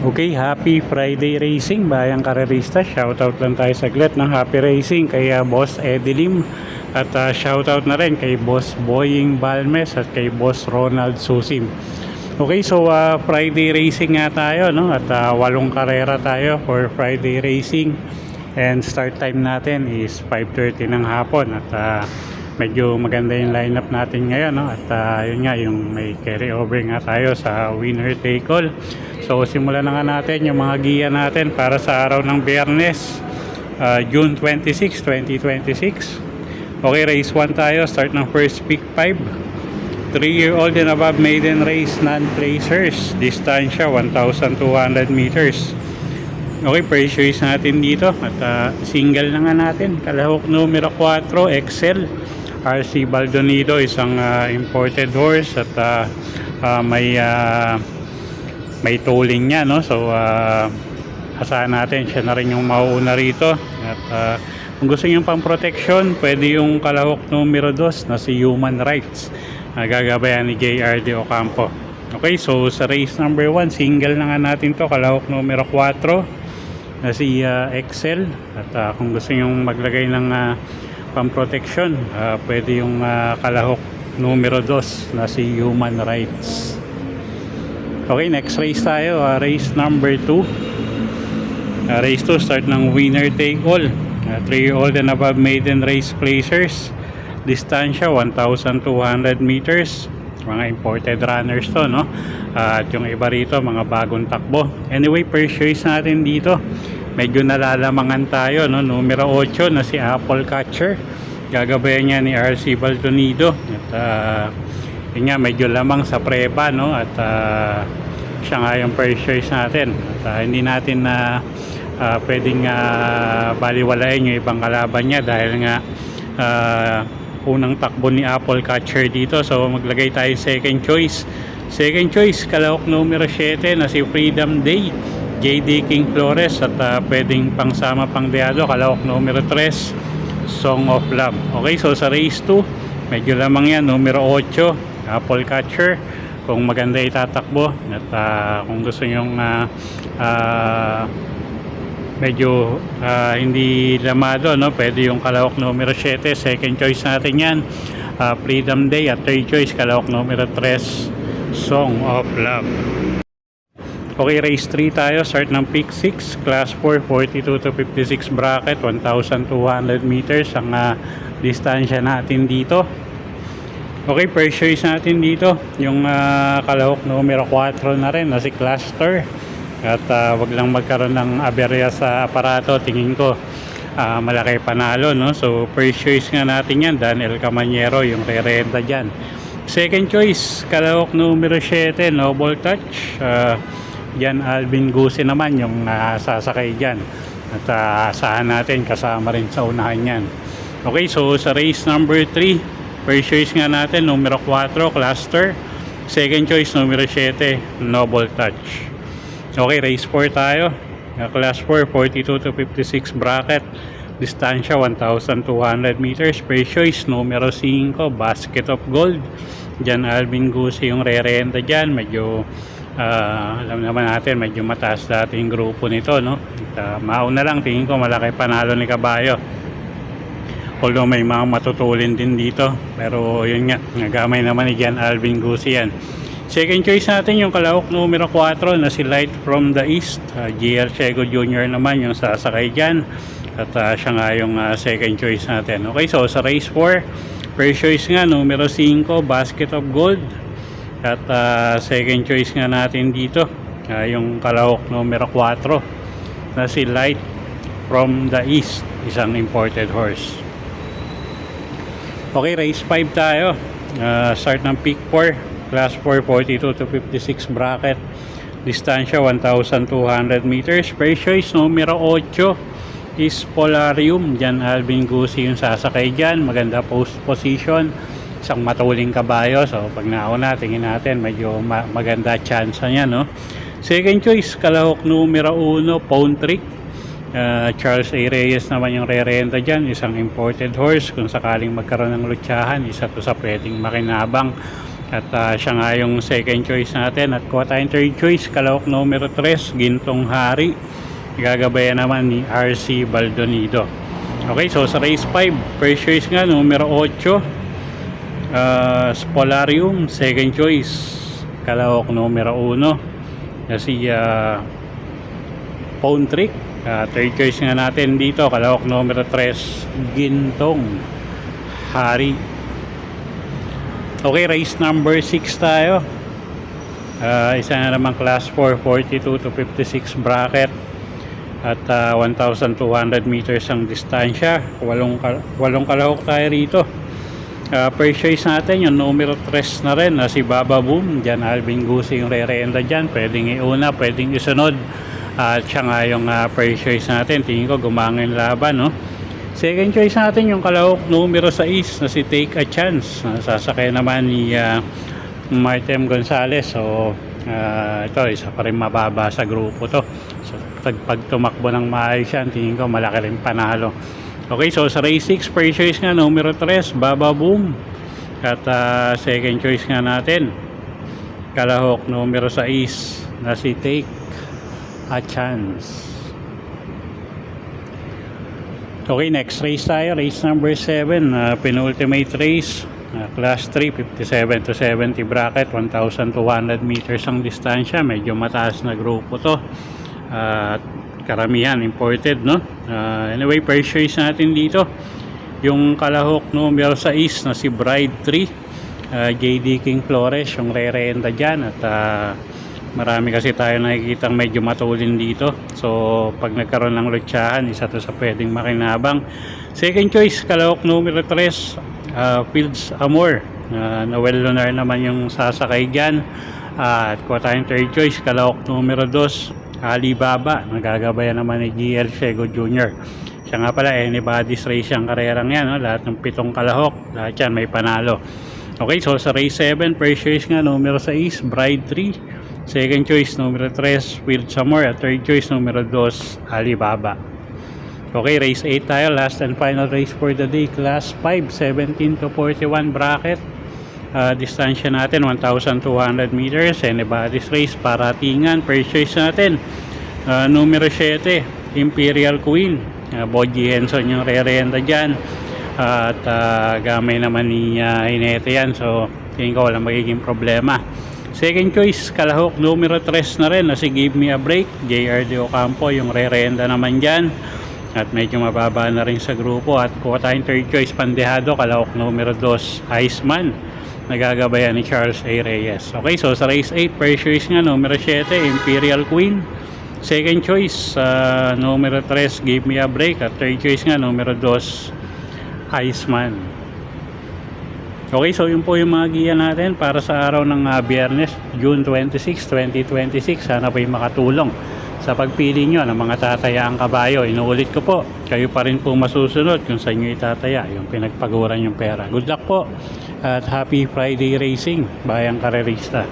Okay, happy Friday racing bayang karerista. Shoutout lang tayo saglit ng happy racing kay Boss Edelim at shoutout na rin kay Boss Boying Balmes at kay Boss Ronald Susim. Okay, so Friday racing nga tayo, no? At 8 karera tayo for Friday racing, and start time natin is 5:30 ng hapon at medyo maganda yung lineup natin ngayon, no? At yun nga, yung may carry over nga tayo sa winner take all. So simulan na nga natin yung mga giya natin para sa araw ng Biyernes, June 26, 2026. Okay, race 1 tayo. Start ng first pick 5. 3-year-old and above maiden race, non-placers. Distansya 1,200 meters. Okay, first choice natin dito. At single na nga natin. Kalahok numero 4, Excel. RC Baldonido, isang imported horse. At may tooling niya, no? So asahan natin siya na rin yung mauuna rito. At kung gusto niyo pang protection, pwede yung kalahok numero 2 na si Human Rights, gagabayan ni JRD Ocampo. Okay, so sa race number 1, single na nga natin to, kalahok numero 4 na si Excel. At kung gusto niyo maglagay ng pang protection, pwede yung kalahok numero 2 na si Human Rights. Okay, next race tayo, race number 2. Race 2, start ng winner take all. 3-year-old and above maiden race placers. Distansya 1,200 meters. Mga imported runners to, no? At yung iba rito, mga bagong takbo. Anyway, first choice natin dito, medyo nalalamangan tayo, no? Numero 8 na si Apple Catcher. Gagabayan niya ni RC Baldonido. At yun nga, medyo lamang sa preba, no? At siya nga yung first choice natin. At hindi natin na pwedeng baliwalain yung ibang kalaban niya dahil nga unang takbo ni Apple Catcher dito. So maglagay tayo second choice. Second choice, kalahok numero 7 na si Freedom Day, JD King Flores. At pwedeng pangsama pang deado, kalahok numero 3, Song of Love. Okay, so sa race 2, medyo lamang yan, numero 8, Apple Catcher. Kung maganda itatakbo at kung gusto nyong medyo hindi lamado, no, pwede yung kalahok numero 7, second choice natin yan, Freedom Day. At third choice, kalahok numero 3, Song of Love. Okay, race 3 tayo. Start ng pick 6, class 4, 42 to 56 bracket, 1,200 meters ang distansya natin dito. Okay, first choice natin dito, yung kalahok numero 4 na rin na si Cluster. At wag lang magkaroon ng aberya sa aparato, tingin ko malaki panalo, no? So first choice nga natin yan, Daniel Camanyero, yung re-renta dyan. Second choice, kalahok numero 7, Noble Touch. Yan, Alvin Guse naman yung sasakay dyan. At asahan natin kasama rin sa unahan yan. Okay, so sa race number 3, first choice nga natin, numero 4, Cluster. Second choice, numero 7, Noble Touch. Okay, race 4 tayo. Class 4, 42 to 56 bracket. Distansya 1,200 meters. First choice, numero 5, Basket of Gold. Diyan, Alvin Guse yung re-renta dyan. Medyo, alam naman natin, medyo mataas dati yung grupo nito, no? At, mauna lang, tingin ko malaki panalo ni Kabayo. Although may mga matutulin din dito, pero yun nga, nagamay naman ni Jan Alvin Guse yan. Second choice natin yung kalahok numero 4 na si Light from the East. GL Chego Jr. naman yung sasakay dyan. At siya nga yung second choice natin. Okay, so sa race 4, first choice nga numero 5, Basket of Gold. At second choice nga natin dito, yung kalahok numero 4 na si Light from the East, isang imported horse. Okay, race 5 tayo. Start ng pick 4, class 4, 42 to 56 bracket. Distansya 1,200 meters. First choice numero 8 is Polarium. Diyan Alvin Guse yung sasakay dyan. Maganda post position. isang matuling kabayo. So pag nauna, tingin natin medyo maganda chance niya, no? Second choice, kalahok numero 1, Pound Trick. Charles A. Reyes naman yung re-renta dyan, isang imported horse. Kung sakaling magkaroon ng lutsahan, isa to sa pwedeng makinabang. At siya nga yung second choice natin. At kuha tayong third choice, kalahok numero 3, Gintong Hari. Gagabayan naman ni RC Baldonido. Okay, so sa race 5, first choice nga, numero 8, Spolarium. Second choice, kalahok numero 1, na si Pound Trick. Third choice nga natin dito, kalahok numero 3, Gintong Hari. Okay, race number 6 tayo. Isa na naman class 4, 42 to 56 bracket. At 1,200 meters ang distansya. Walong kalahok tayo rito. First choice natin yung numero 3 na rin, na si Baba Boom. Diyan Alvin Gusi yung re-renda dyan. Pwedeng iuna, pwedeng isunod. At siya nga yung first choice natin. Tingin ko gumangin laban, no? Second choice natin yung kalahok numero 6 na si Take a Chance. Sasakay naman ni Martem Gonzales. So ito, isa pa rin mababa sa grupo to. So pag tumakbo ng maayos yan, tingin ko malaki rin panalo. Okay, so sa race 6, first choice nga numero 3, Baba Boom. At second choice nga natin, kalahok numero 6 na si Take a Chance. Okay, next race tayo, race number 7, penultimate race, class 3, 57 to 70 bracket, 1,200 meters ang distansya. Medyo mataas na grupo to. Karamihan imported, no? Anyway, first choice natin dito yung kalahok numero 6 na si Bride 3, JD King Flores yung re-renta dyan. At marami kasi tayo nakikitang medyo matulin dito. So pag nagkaroon ng lutsahan, isa to sa pwedeng makinabang. Second choice, kalahok numero 3, Fields Amor. Noel Lunar naman yung sasakay dyan. At kuha tayong third choice, kalahok numero 2, Alibaba. Nagagabayan naman ni GL Sego Jr. Siya nga pala, anybody's race yung karerang yan, no? Lahat ng 7 kalahok, lahat yan may panalo. Okay, so sa race 7, first choice nga numero 6, Bride 3. Second choice numero 3, Fields Amor. At third choice numero 2, Alibaba. Okay, race 8 tayo, last and final race for the day, class 5, 17 to 41 bracket. Distansya natin 1,200 meters, anybody's race, paratingan. First choice natin numero 7, Imperial Queen. Boji Henson yung re-renta dyan. At gamay naman ni Hinete yan, so tingin ko walang magiging problema. Second choice, kalahok numero 3 na rin, na si Give Me a Break. JR De Ocampo yung re-renta naman dyan. At medyo mababa na rin sa grupo. At kuha tayong third choice, Pandehado, kalahok numero 2, Iceman. Nagagabayan ni Charles A. Reyes. Okay, so sa race 8, first choice nga numero 7, Imperial Queen. Second choice, numero 3, Give Me a Break. At third choice nga numero 2, Iceman. Okay, so yun po yung mga giya natin para sa araw ng Biyernes, June 26, 2026. Sana po yung makatulong sa pagpili nyo ng mga tatayaang kabayo. Inuulit ko po, kayo pa rin po masusunod kung saan nyo itataya yung pinagpaguran yung pera. Good luck po at happy Friday racing, bayang karerista.